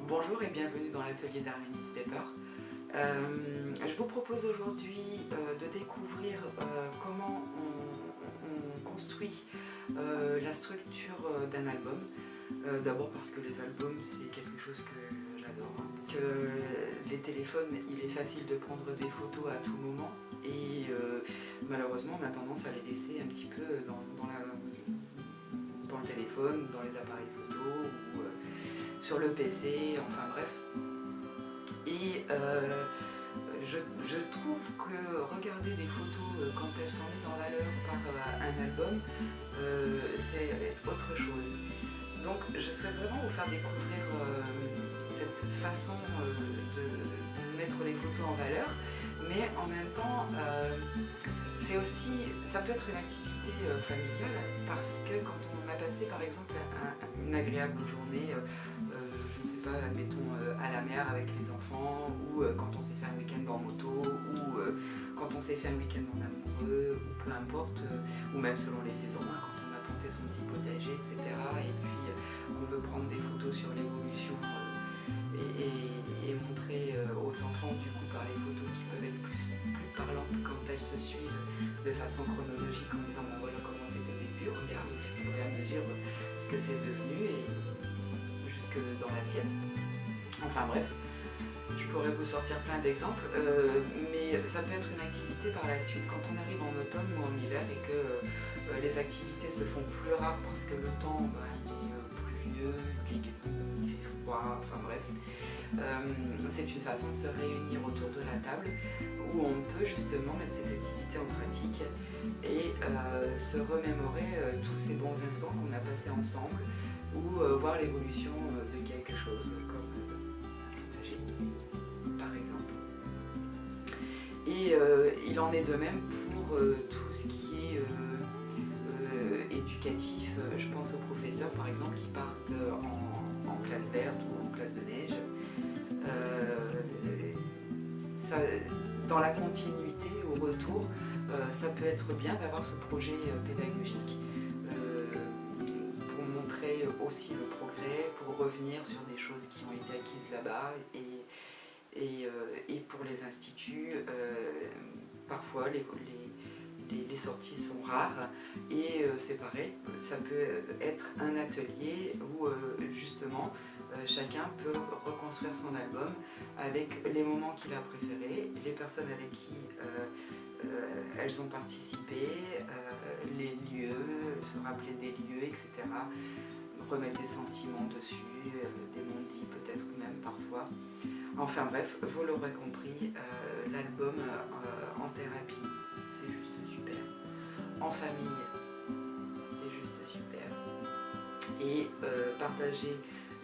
Bonjour et bienvenue dans l'atelier d'Arménis Paper. Je vous propose aujourd'hui de découvrir comment on construit la structure d'un album. D'abord parce que les albums c'est quelque chose que j'adore. Que les téléphones, il est facile de prendre des photos à tout moment et malheureusement on a tendance à les laisser un petit peu dans le téléphone, dans les appareils photo ou sur le PC, enfin bref. Et je trouve que regarder des photos quand elles sont mises en valeur par un album, c'est autre chose. Donc je souhaite vraiment vous faire découvrir cette façon de mettre les photos en valeur, mais en même temps, ça peut être une activité familiale, parce que quand on a passé par exemple une agréable journée, je ne sais pas, admettons à la mer avec les enfants, ou quand on s'est fait un week-end en moto, ou quand on s'est fait un week-end en amoureux, ou peu importe, ou même selon les saisons, hein, quand on a planté son petit potager, etc. Et puis on veut prendre des photos sur l'évolution et montrer aux enfants du coup par les photos qui peuvent être plus parlantes quand elles se suivent de façon chronologique en disant bon voilà comment c'était au début, regarde au fur et à mesure ce que c'est devenu et jusque dans l'assiette. Enfin bref, je pourrais vous sortir plein d'exemples, mais ça peut être une activité par la suite quand on arrive en automne ou en hiver et que les activités se font plus rares parce que le temps il est pluvieux, il fait froid, enfin bref. C'est une façon de se réunir autour de la table où on peut justement mettre ces activités en pratique et se remémorer tous ces bons instants qu'on a passés ensemble ou voir l'évolution de quelque chose comme un potager par exemple. Et il en est de même pour tout ce qui est éducatif. Je pense aux professeurs par exemple qui partent en classe verte ou en classe de neige. Dans la continuité, au retour, ça peut être bien d'avoir ce projet pédagogique pour montrer aussi le progrès, pour revenir sur des choses qui ont été acquises là-bas et pour les instituts, parfois les sorties sont rares et c'est pareil, ça peut être un atelier où justement chacun peut reconstruire son album avec les moments qu'il a préférés, les personnes avec qui elles ont participé, les lieux, se rappeler des lieux, etc. Remettre des sentiments dessus, des non-dits peut-être même parfois. Enfin bref, vous l'aurez compris, l'album en thérapie, c'est juste super. En famille, c'est juste super. Et partager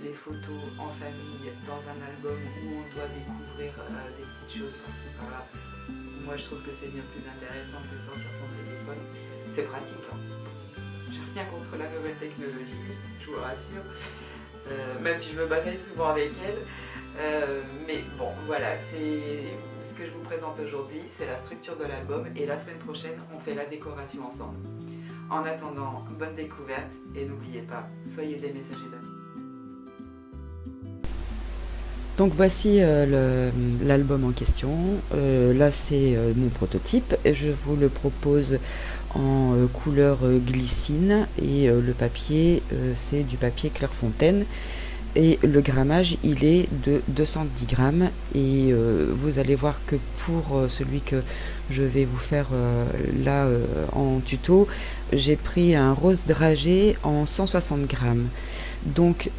les photos en famille dans un album où on doit découvrir des petites choses par-ci par-là, moi je trouve que c'est bien plus intéressant que de sortir son téléphone. C'est pratique, hein. J'ai rien contre la nouvelle technologie, je vous rassure, même si je me bataille souvent avec elle. Mais bon, voilà, c'est ce que je vous présente aujourd'hui, c'est la structure de l'album et la semaine prochaine, on fait la décoration ensemble. En attendant, bonne découverte et n'oubliez pas, soyez des messagers d'amour. Donc voici l'album en question. Là c'est mon prototype. Je vous le propose en couleur glycine et le papier c'est du papier Clairefontaine. Et le grammage il est de 210 grammes et vous allez voir que pour celui que je vais vous faire là en tuto, j'ai pris un rose dragé en 160 grammes. Donc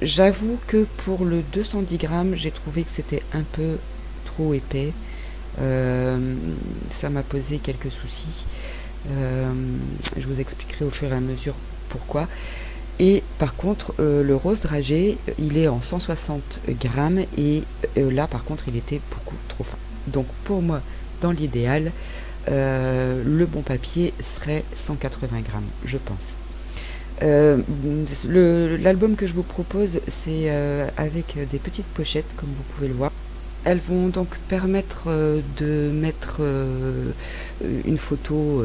j'avoue que pour le 210 grammes, j'ai trouvé que c'était un peu trop épais. Ça m'a posé quelques soucis. Je vous expliquerai au fur et à mesure pourquoi. Et par contre, le rose dragé, il est en 160 grammes et là, par contre, il était beaucoup trop fin. Donc pour moi, dans l'idéal, le bon papier serait 180 grammes, je pense. L'album que je vous propose, c'est avec des petites pochettes, comme vous pouvez le voir. Elles vont donc permettre de mettre une photo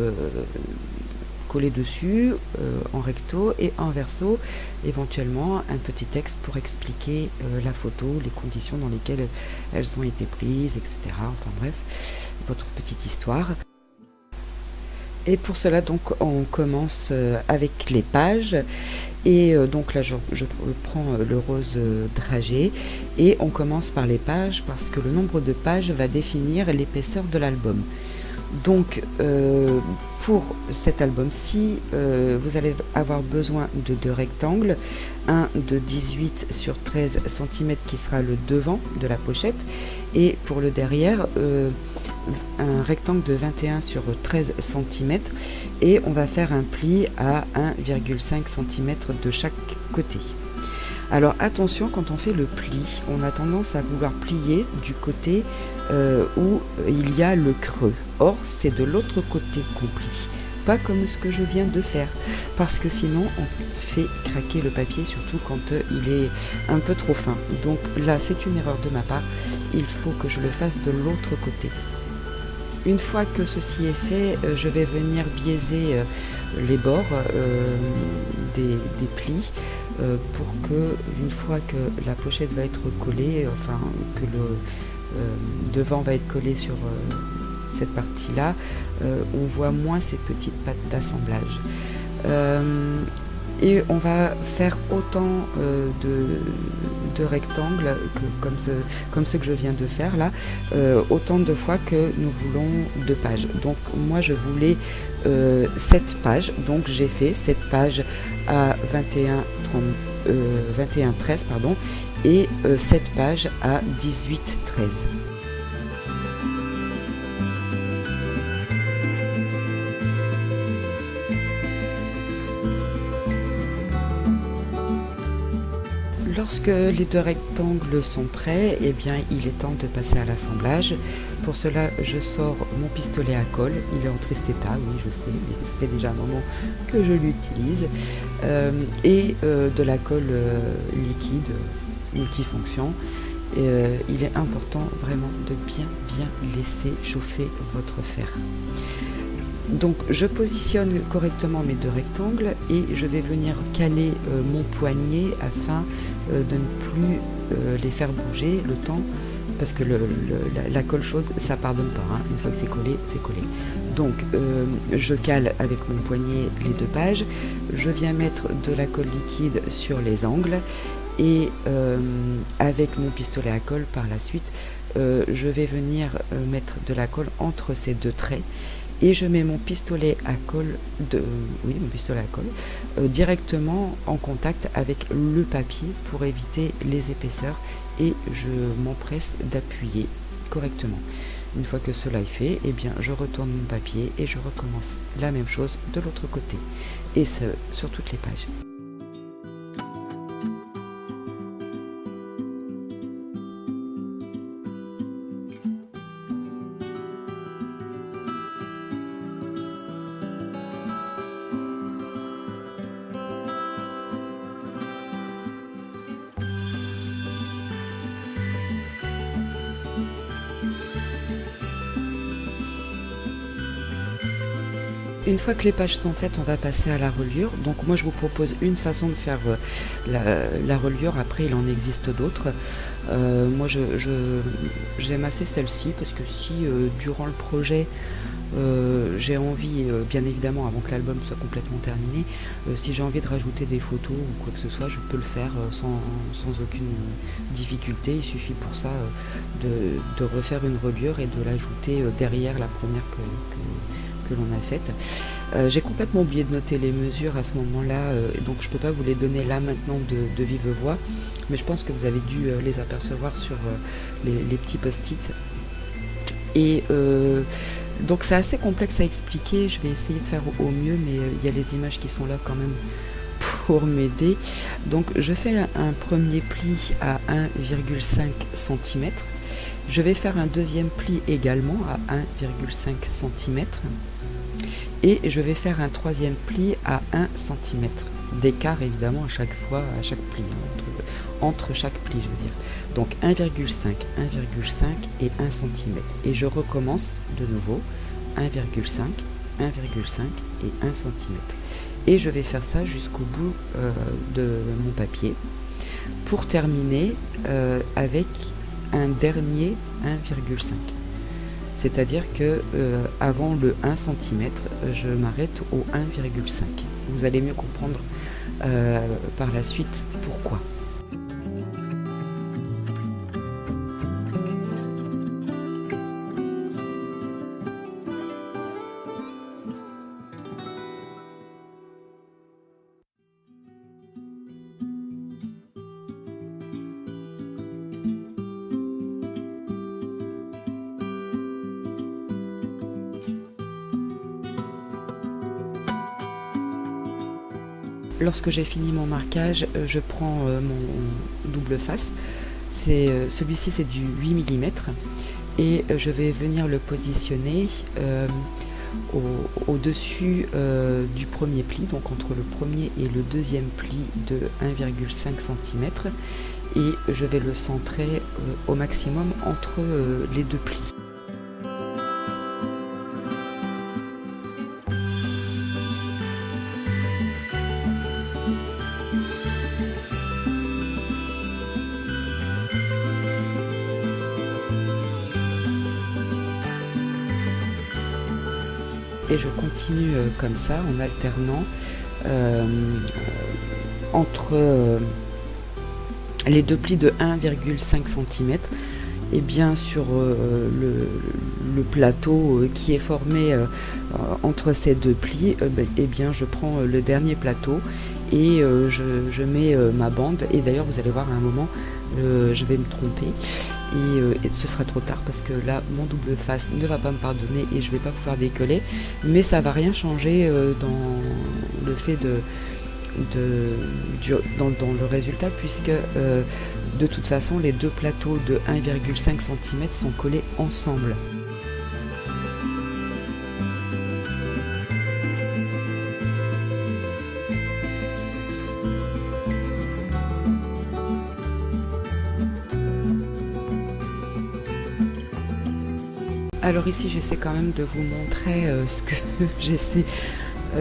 coller dessus en recto et en verso, éventuellement un petit texte pour expliquer la photo, les conditions dans lesquelles elles ont été prises, etc. Enfin bref, votre petite histoire. Et pour cela, donc, on commence avec les pages. Et donc là, je prends le rose dragé et on commence par les pages parce que le nombre de pages va définir l'épaisseur de l'album. Donc, pour cet album-ci, vous allez avoir besoin de 2 rectangles, un de 18 sur 13 cm qui sera le devant de la pochette, et pour le derrière, un rectangle de 21 sur 13 cm, et on va faire un pli à 1,5 cm de chaque côté. Alors attention, quand on fait le pli, on a tendance à vouloir plier du côté où il y a le creux. Or, c'est de l'autre côté qu'on plie, pas comme ce que je viens de faire, parce que sinon on fait craquer le papier, surtout quand il est un peu trop fin. Donc là, c'est une erreur de ma part, il faut que je le fasse de l'autre côté. Une fois que ceci est fait, je vais venir biaiser les bords des plis pour que, une fois que la pochette va être collée, enfin que le devant va être collé sur cette partie-là, on voit moins ces petites pattes d'assemblage. Et on va faire autant de rectangles comme ceux que je viens de faire là, autant de fois que nous voulons de pages. Donc moi je voulais 7 pages, donc j'ai fait 7 pages à 21-13 pardon, et 7 pages à 18-13. Lorsque les 2 rectangles sont prêts, eh bien, il est temps de passer à l'assemblage. Pour cela, je sors mon pistolet à colle. Il est en triste état, oui, je sais, mais ça fait déjà un moment que je l'utilise. Et de la colle liquide, multifonction. Il est important vraiment de bien laisser chauffer votre fer. Donc je positionne correctement mes 2 rectangles et je vais venir caler mon poignet afin de ne plus les faire bouger le temps, parce que la colle chaude ça pardonne pas, hein. Une fois que c'est collé, c'est collé. Donc je cale avec mon poignet les 2 pages, je viens mettre de la colle liquide sur les angles et avec mon pistolet à colle par la suite, je vais venir mettre de la colle entre ces 2 traits. Et je mets mon pistolet à colle, directement en contact avec le papier pour éviter les épaisseurs, et je m'empresse d'appuyer correctement. Une fois que cela est fait, eh bien, je retourne mon papier et je recommence la même chose de l'autre côté, et ça sur toutes les pages. Une fois que les pages sont faites, on va passer à la reliure. Donc moi je vous propose une façon de faire la reliure, après il en existe d'autres. Moi j'aime assez celle-ci, parce que si durant le projet j'ai envie, bien évidemment avant que l'album soit complètement terminé, si j'ai envie de rajouter des photos ou quoi que ce soit, je peux le faire sans aucune difficulté. Il suffit pour ça de refaire une reliure et de l'ajouter derrière la première que l'on a faite. J'ai complètement oublié de noter les mesures à ce moment-là, donc je peux pas vous les donner là maintenant de vive voix, mais je pense que vous avez dû les apercevoir sur les petits post-it. Et donc c'est assez complexe à expliquer, je vais essayer de faire au mieux, mais il y a les images qui sont là quand même pour m'aider. Donc je fais un premier pli à 1,5 cm. Je vais faire un deuxième pli également à 1,5 cm. Et je vais faire un troisième pli à 1 cm d'écart, évidemment, à chaque fois, à chaque pli, entre chaque pli, je veux dire. Donc 1,5, 1,5 et 1 cm. Et je recommence de nouveau 1,5, 1,5 et 1 cm. Et je vais faire ça jusqu'au bout de mon papier pour terminer avec un dernier 1,5. C'est-à-dire que avant le 1 cm, je m'arrête au 1,5. Vous allez mieux comprendre par la suite pourquoi. Lorsque j'ai fini mon marquage, je prends mon double face. Celui-ci c'est du 8 mm et je vais venir le positionner au-dessus du premier pli, donc entre le premier et le deuxième pli de 1,5 cm, et je vais le centrer au maximum entre les deux plis. Et je continue comme ça en alternant entre les deux plis de 1,5 cm et bien sur le plateau qui est formé entre ces deux plis, et bien je prends le dernier plateau et je mets ma bande. Et d'ailleurs vous allez voir à un moment je vais me tromper et ce sera trop tard parce que là mon double face ne va pas me pardonner et je vais pas pouvoir décoller, mais ça va rien changer dans le fait dans le résultat, puisque de toute façon les deux plateaux de 1,5 cm sont collés ensemble. Alors ici j'essaie quand même de vous montrer ce que j'essaie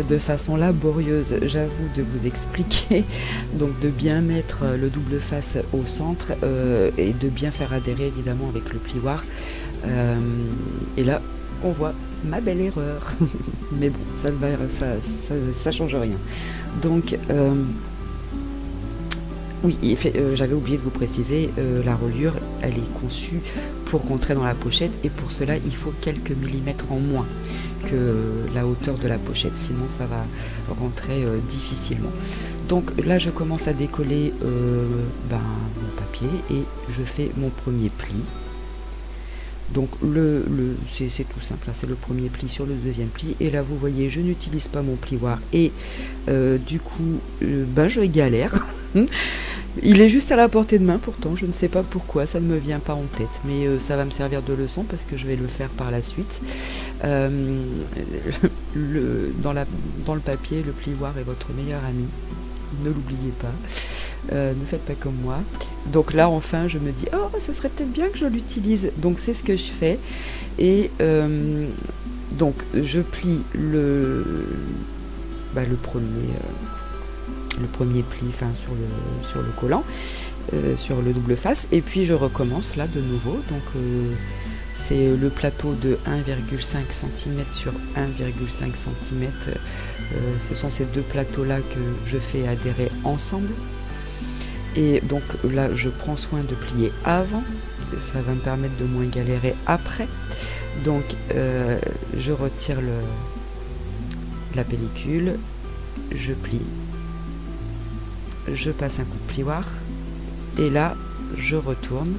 de façon laborieuse, j'avoue, de vous expliquer, donc de bien mettre le double face au centre et de bien faire adhérer évidemment avec le plioir. Et là on voit ma belle erreur, mais bon, ça change rien. Donc oui, j'avais oublié de vous préciser, la reliure elle est conçue pour rentrer dans la pochette, et pour cela il faut quelques millimètres en moins que la hauteur de la pochette, sinon ça va rentrer difficilement. Donc là je commence à décoller mon papier et je fais mon premier pli. Donc c'est tout simple, c'est le premier pli sur le deuxième pli, et là vous voyez je n'utilise pas mon plioir et du coup je galère. Il est juste à la portée de main, pourtant je ne sais pas pourquoi, ça ne me vient pas en tête, mais ça va me servir de leçon parce que je vais le faire par la suite. Dans le papier, le plioir est votre meilleur ami, ne l'oubliez pas, ne faites pas comme moi. Donc là enfin je me dis, oh ce serait peut-être bien que je l'utilise, donc c'est ce que je fais. Et donc je plie le premier pli, enfin sur le collant, sur le double face, et puis je recommence là de nouveau. Donc c'est le plateau de 1,5 cm sur 1,5 cm, ce sont ces deux plateaux là que je fais adhérer ensemble. Et donc là je prends soin de plier avant, ça va me permettre de moins galérer après. Donc je retire la pellicule, je plie, je passe un coup de plioir et là je retourne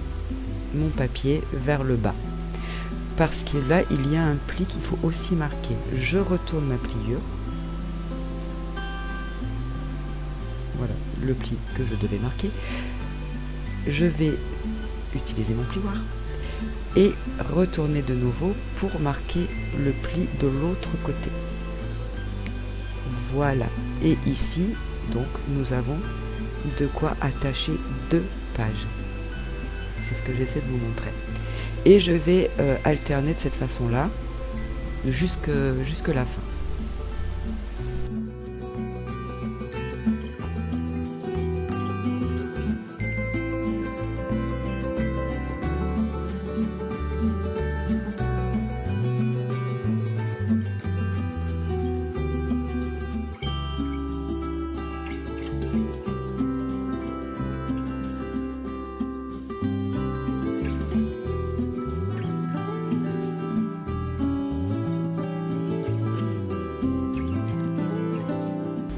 mon papier vers le bas, parce que là il y a un pli qu'il faut aussi marquer. Je retourne ma pliure, voilà le pli que je devais marquer, je vais utiliser mon plioir et retourner de nouveau pour marquer le pli de l'autre côté. Voilà, et ici donc nous avons de quoi attacher deux pages. C'est ce que j'essaie de vous montrer. Et je vais alterner de cette façon là jusque la fin.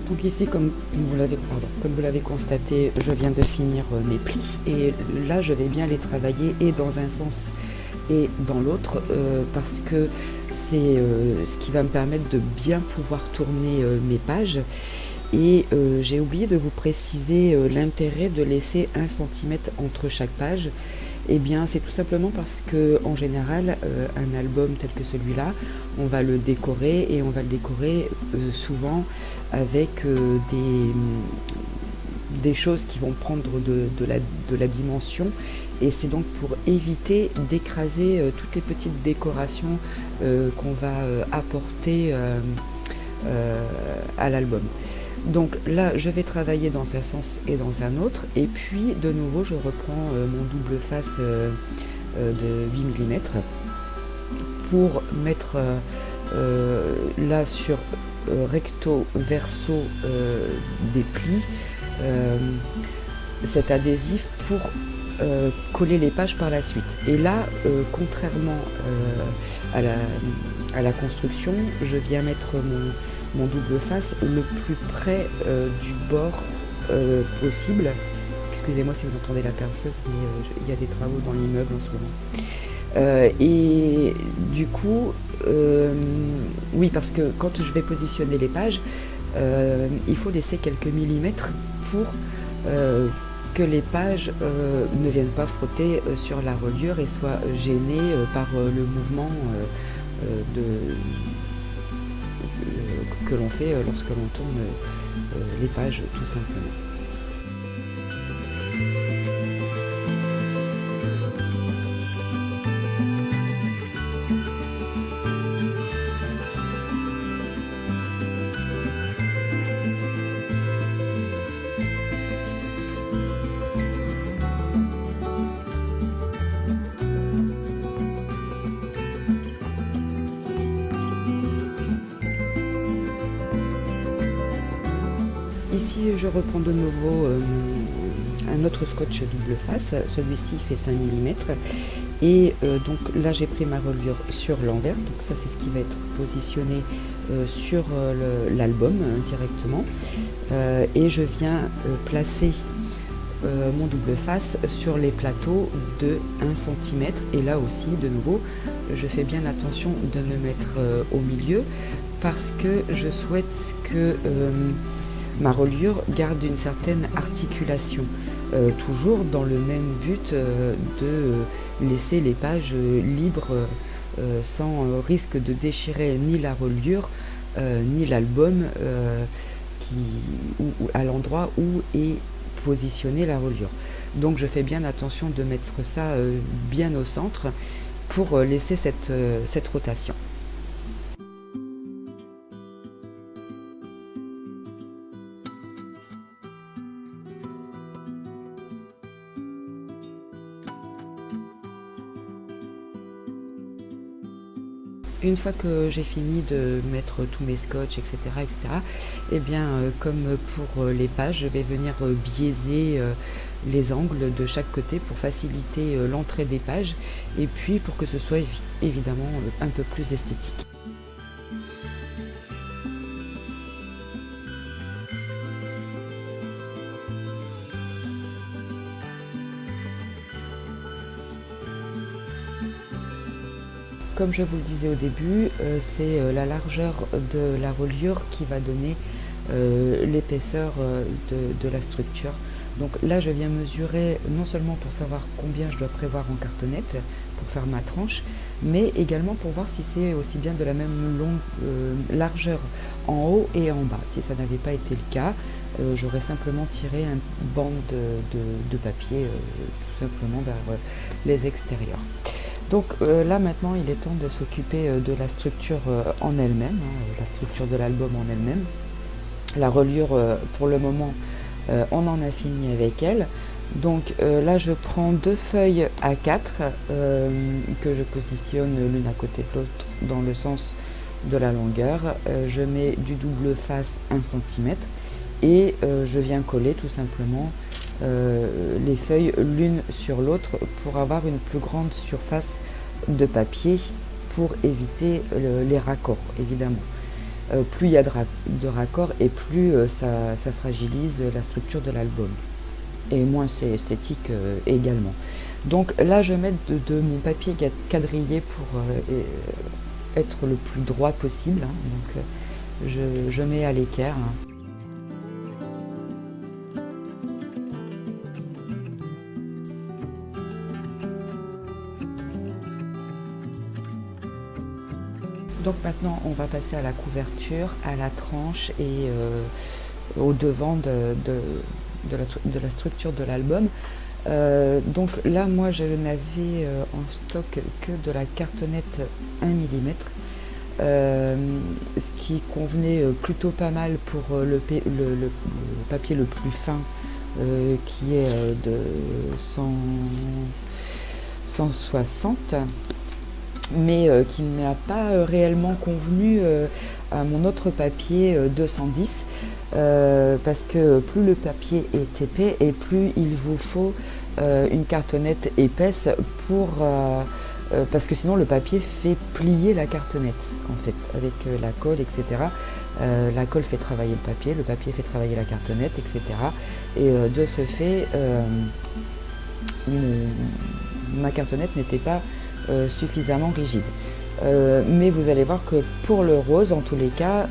Donc ici, comme vous l'avez constaté, je viens de finir mes plis et là je vais bien les travailler et dans un sens et dans l'autre parce que c'est ce qui va me permettre de bien pouvoir tourner mes pages. Et j'ai oublié de vous préciser l'intérêt de laisser 1 cm entre chaque page. Eh bien, c'est tout simplement parce que en général, un album tel que celui-là, on va le décorer et on va le décorer souvent avec des choses qui vont prendre de la dimension. Et c'est donc pour éviter d'écraser toutes les petites décorations qu'on va apporter à l'album. Donc là, je vais travailler dans un sens et dans un autre. Et puis, de nouveau, je reprends mon double face de 8 mm pour mettre là sur recto verso des plis cet adhésif pour coller les pages par la suite. Et là, contrairement à la construction, je viens mettre mon double face le plus près du bord possible. Excusez-moi si vous entendez la perceuse, mais il y a des travaux dans l'immeuble en ce moment. Et du coup, oui, parce que quand je vais positionner les pages, il faut laisser quelques millimètres pour que les pages ne viennent pas frotter sur la reliure et soient gênées par le mouvement que l'on fait lorsque l'on tourne les pages tout simplement. Ici, je reprends de nouveau un autre scotch double face. Celui-ci fait 5 mm. Et donc là, j'ai pris ma reliure sur l'envers. Donc ça, c'est ce qui va être positionné sur l'album directement. Et je viens placer mon double face sur les plateaux de 1 cm. Et là aussi, de nouveau, je fais bien attention de me mettre au milieu parce que je souhaite que ma reliure garde une certaine articulation, toujours dans le même but de laisser les pages libres sans risque de déchirer ni la reliure ni l'album à l'endroit où est positionnée la reliure. Donc je fais bien attention de mettre ça bien au centre pour laisser cette rotation. Une fois que j'ai fini de mettre tous mes scotch, etc., et bien, comme pour les pages, je vais venir biaiser les angles de chaque côté pour faciliter l'entrée des pages et puis pour que ce soit évidemment un peu plus esthétique. Comme je vous le disais au début, c'est la largeur de la reliure qui va donner l'épaisseur de la structure. Donc là, je viens mesurer non seulement pour savoir combien je dois prévoir en cartonnette pour faire ma tranche, mais également pour voir si c'est aussi bien de la même largeur en haut et en bas. Si ça n'avait pas été le cas, j'aurais simplement tiré un bande de papier tout simplement vers les extérieurs. Donc là maintenant il est temps de s'occuper de la structure en elle-même, la structure de l'album en elle-même. La reliure pour le moment on en a fini avec elle. Donc là je prends 2 feuilles A4 que je positionne l'une à côté de l'autre dans le sens de la longueur. Je mets du double face 1 cm et je viens coller tout simplement les feuilles l'une sur l'autre pour avoir une plus grande surface de papier pour éviter les raccords évidemment. plus il y a de raccords et plus ça fragilise la structure de l'album. Et moins c'est esthétique également. Donc là je mets de mon papier quadrillé pour être le plus droit possible, hein. Donc je mets à l'équerre, hein. Donc maintenant on va passer à la couverture, à la tranche et au devant de la structure de l'album. Donc là moi je n'avais en stock que de la cartonnette 1 mm, ce qui convenait plutôt pas mal pour le papier le plus fin, qui est de 160, mais qui n'a pas réellement convenu à mon autre papier 210, parce que plus le papier est épais et plus il vous faut une cartonnette épaisse parce que sinon le papier fait plier la cartonnette en fait avec la colle, etc. La colle fait travailler le papier fait travailler la cartonnette, etc. Et de ce fait ma cartonnette n'était pas suffisamment rigide. Mais vous allez voir que pour le rose, en tous les cas,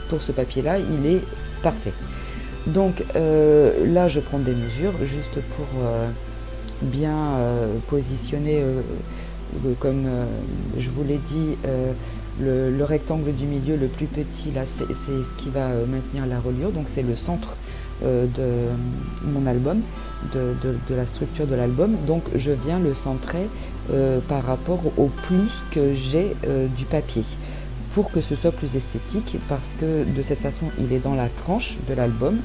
pour ce papier-là, il est parfait. Donc là, je prends des mesures juste pour bien positionner, comme je vous l'ai dit, le rectangle du milieu le plus petit, là, c'est ce qui va maintenir la reliure. Donc c'est le centre de mon album, de la structure de l'album. Donc je viens le centrer par rapport au pli que j'ai du papier, pour que ce soit plus esthétique, parce que de cette façon il est dans la tranche de l'album,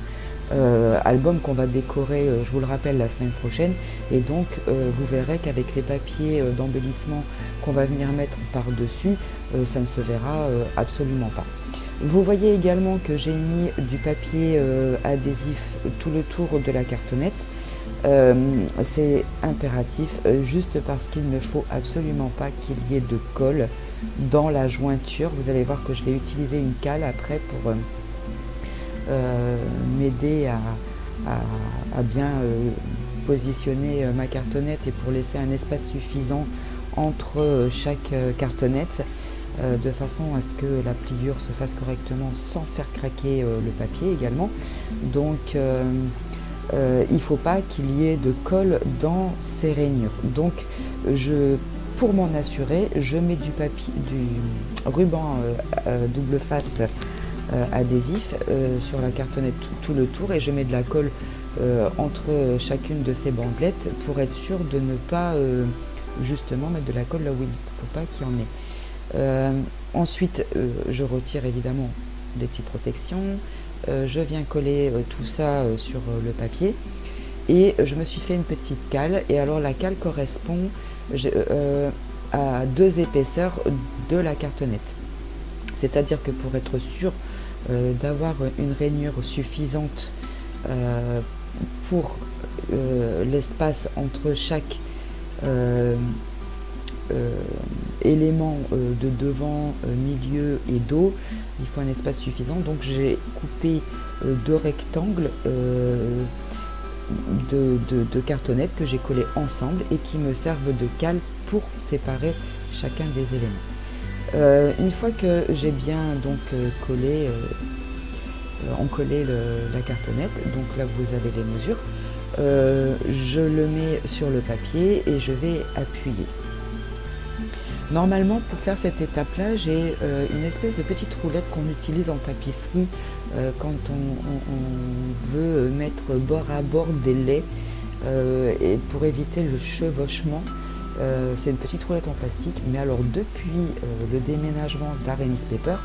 album qu'on va décorer, je vous le rappelle, la semaine prochaine. Et donc vous verrez qu'avec les papiers d'embellissement qu'on va venir mettre par-dessus, ça ne se verra absolument pas. Vous voyez également que j'ai mis du papier adhésif tout le tour de la cartonnette. C'est impératif, juste parce qu'il ne faut absolument pas qu'il y ait de colle dans la jointure. Vous allez voir que je vais utiliser une cale après pour m'aider à bien positionner ma cartonnette et pour laisser un espace suffisant entre chaque cartonnette, de façon à ce que la pliure se fasse correctement sans faire craquer le papier également. Donc il ne faut pas qu'il y ait de colle dans ces rainures. Donc pour m'en assurer, je mets du ruban double face adhésif sur la cartonnette tout le tour, et je mets de la colle entre chacune de ces bandelettes pour être sûr de ne pas justement mettre de la colle là où il ne faut pas qu'il y en ait. Ensuite je retire évidemment des petites protections, je viens coller tout ça sur le papier, et je me suis fait une petite cale. Et alors la cale correspond à 2 épaisseurs de la cartonnette, c'est-à-dire que pour être sûr d'avoir une rainure suffisante pour l'espace entre chaque élément de devant, milieu et dos, il faut un espace suffisant. Donc j'ai coupé 2 rectangles de cartonnettes que j'ai collés ensemble et qui me servent de cale pour séparer chacun des éléments. Une fois que j'ai bien donc encollé la cartonnette, donc là vous avez les mesures, je le mets sur le papier et je vais appuyer. Normalement, pour faire cette étape-là, j'ai une espèce de petite roulette qu'on utilise en tapisserie quand on veut mettre bord à bord des laits, et pour éviter le chevauchement. C'est une petite roulette en plastique, mais alors depuis le déménagement d'Aramis Paper,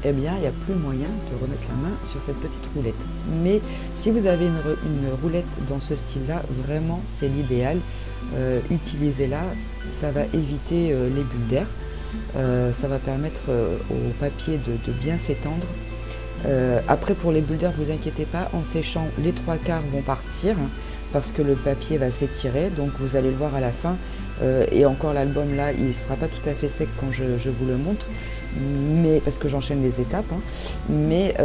eh bien, il n'y a plus moyen de remettre la main sur cette petite roulette. Mais si vous avez une roulette dans ce style-là, vraiment, c'est l'idéal. Utilisez-la, ça va éviter les bulles d'air, ça va permettre au papier de bien s'étendre. Après, pour les bulles d'air, vous inquiétez pas, en séchant, les 3/4 vont partir, hein, parce que le papier va s'étirer, donc vous allez le voir à la fin. Et encore l'album là, il ne sera pas tout à fait sec quand je vous le montre, mais parce que j'enchaîne les étapes, hein, mais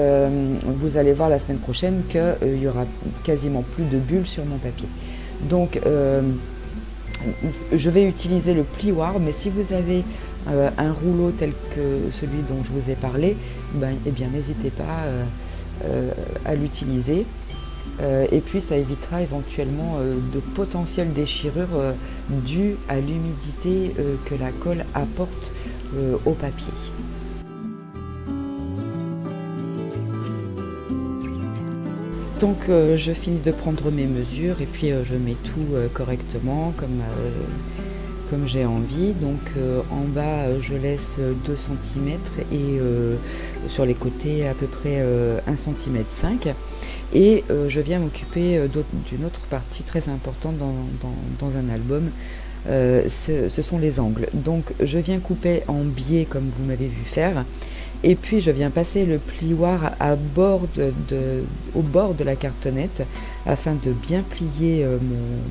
vous allez voir la semaine prochaine qu'il y aura quasiment plus de bulles sur mon papier. Donc je vais utiliser le plioir, mais si vous avez un rouleau tel que celui dont je vous ai parlé, eh bien n'hésitez pas à l'utiliser. Et puis ça évitera éventuellement de potentielles déchirures dues à l'humidité que la colle apporte au papier. Donc je finis de prendre mes mesures et puis je mets tout correctement comme j'ai envie. Donc en bas je laisse 2 cm et sur les côtés à peu près 1,5 cm. Et je viens m'occuper d'une autre partie très importante dans un album, ce sont les angles. Donc je viens couper en biais comme vous m'avez vu faire, et puis je viens passer le plioir au bord de la cartonnette afin de bien plier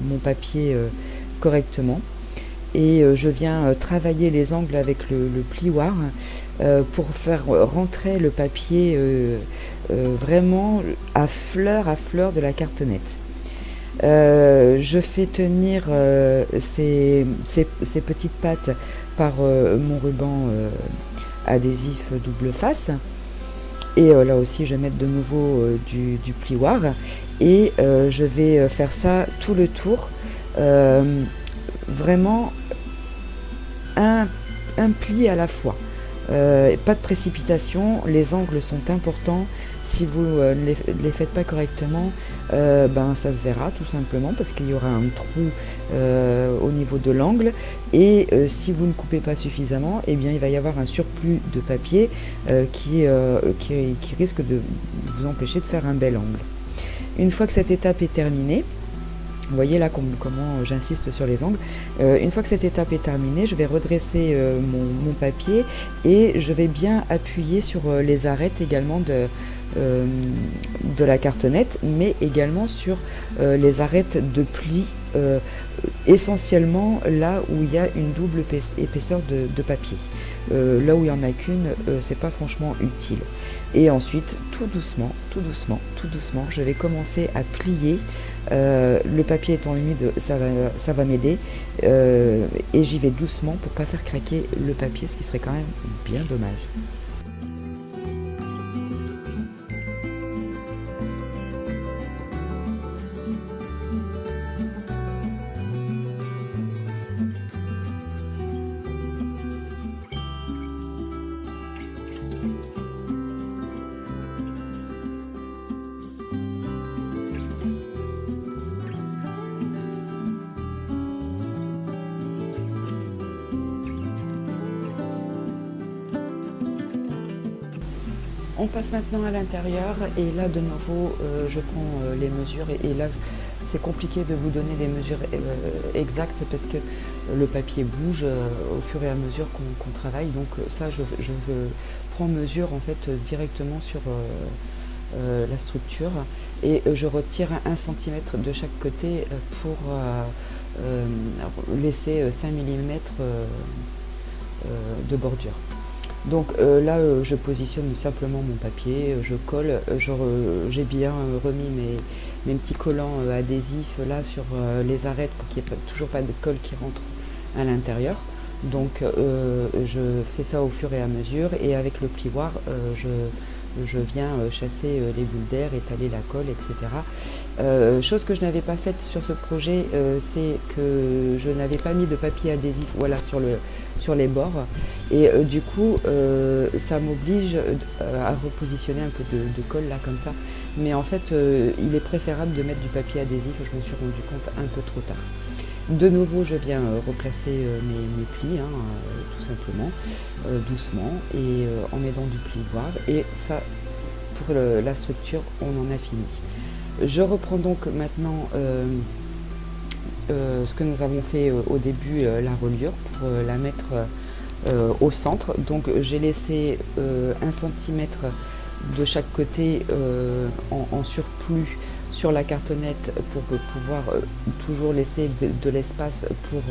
mon papier correctement. Et je viens travailler les angles avec le plioir pour faire rentrer le papier vraiment à fleur de la cartonnette. Je fais tenir ces petites pattes par mon ruban adhésif double face. Et là aussi je vais mettre de nouveau du plioir et je vais faire ça tout le tour. Vraiment un pli à la fois. Pas de précipitation, les angles sont importants. Si vous ne les faites pas correctement, ça se verra tout simplement parce qu'il y aura un trou au niveau de l'angle, et si vous ne coupez pas suffisamment, eh bien il va y avoir un surplus de papier qui risque de vous empêcher de faire un bel angle. Une fois que cette étape est terminée, vous voyez là comment j'insiste sur les angles. Une fois que cette étape est terminée, je vais redresser mon papier et je vais bien appuyer sur les arêtes également de la cartonnette, mais également sur les arêtes de pli, essentiellement là où il y a une double épaisseur de papier. Là où il n'y en a qu'une, c'est pas franchement utile. Et ensuite, tout doucement, je vais commencer à plier. Le papier étant humide, ça va m'aider, et j'y vais doucement pour pas faire craquer le papier, ce qui serait quand même bien dommage. On passe maintenant à l'intérieur et là de nouveau je prends les mesures et là c'est compliqué de vous donner les mesures exactes parce que le papier bouge au fur et à mesure qu'on travaille, donc ça je prends mesure en fait directement sur la structure et je retire 1 cm de chaque côté pour laisser 5 mm de bordure. Donc là je positionne simplement mon papier, je colle, j'ai bien remis mes petits collants adhésifs là sur les arêtes pour qu'il n'y ait toujours pas de colle qui rentre à l'intérieur. Donc je fais ça au fur et à mesure et avec le plioir je viens chasser les bulles d'air, étaler la colle, etc. Chose que je n'avais pas faite sur ce projet, c'est que je n'avais pas mis de papier adhésif sur les bords et du coup ça m'oblige à repositionner un peu de colle là comme ça, mais en fait il est préférable de mettre du papier adhésif, je m'en suis rendu compte un peu trop tard. De nouveau je viens replacer mes plis, tout simplement, doucement et en mettant du plioir, et ça pour la structure on en a fini. Je reprends donc maintenant ce que nous avons fait au début, la reliure, pour la mettre au centre. Donc j'ai laissé 1 cm de chaque côté en surplus sur la cartonnette pour pouvoir toujours laisser de l'espace pour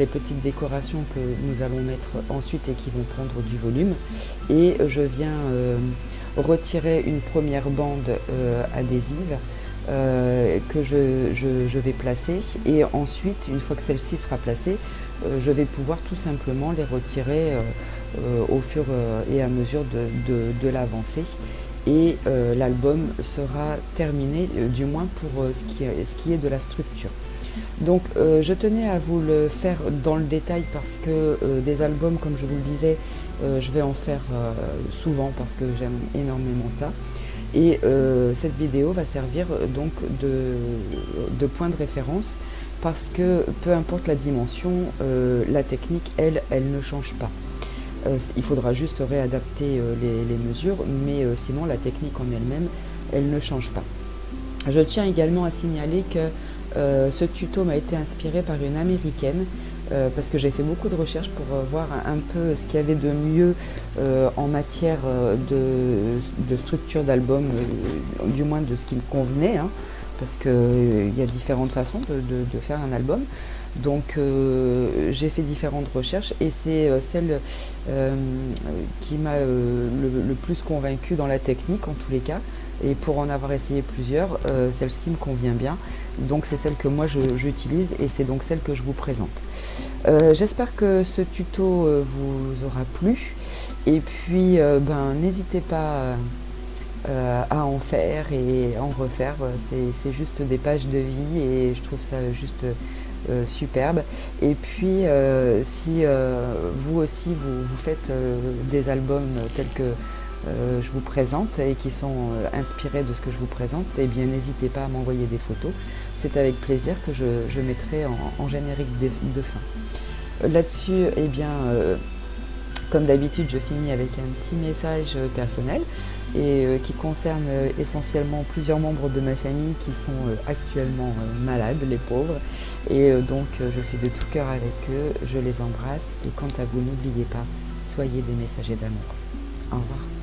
les petites décorations que nous allons mettre ensuite et qui vont prendre du volume. Et je viens retirer une première bande adhésive que je vais placer, et ensuite, une fois que celle-ci sera placée, je vais pouvoir tout simplement les retirer au fur et à mesure de l'avancée, et l'album sera terminé, du moins pour ce qui est de la structure. Donc je tenais à vous le faire dans le détail parce que des albums, comme je vous le disais, je vais en faire souvent parce que j'aime énormément ça. Et cette vidéo va servir donc de point de référence, parce que peu importe la dimension, la technique, elle ne change pas. Il faudra juste réadapter les mesures, mais sinon la technique en elle-même, elle ne change pas. Je tiens également à signaler que ce tuto m'a été inspiré par une américaine, parce que j'ai fait beaucoup de recherches pour voir un peu ce qu'il y avait de mieux en matière de structure d'album, du moins de ce qui me convenait, hein, parce qu'il y a différentes façons de faire un album. Donc j'ai fait différentes recherches, et c'est celle qui m'a le plus convaincue dans la technique en tous les cas. Et pour en avoir essayé plusieurs, celle-ci me convient bien. Donc c'est celle que moi j'utilise, et c'est donc celle que je vous présente. J'espère que ce tuto vous aura plu. Et puis n'hésitez pas à en faire et à en refaire. C'est juste des pages de vie, et je trouve ça juste superbe. Et puis si vous aussi vous faites des albums tels que je vous présente et qui sont inspirés de ce que je vous présente, eh bien n'hésitez pas à m'envoyer des photos. C'est avec plaisir que je mettrai en générique de fin. Là-dessus, eh bien, comme d'habitude, je finis avec un petit message personnel, et qui concerne essentiellement plusieurs membres de ma famille qui sont actuellement malades, les pauvres. Et donc je suis de tout cœur avec eux, je les embrasse, et quant à vous, n'oubliez pas, soyez des messagers d'amour. Au revoir.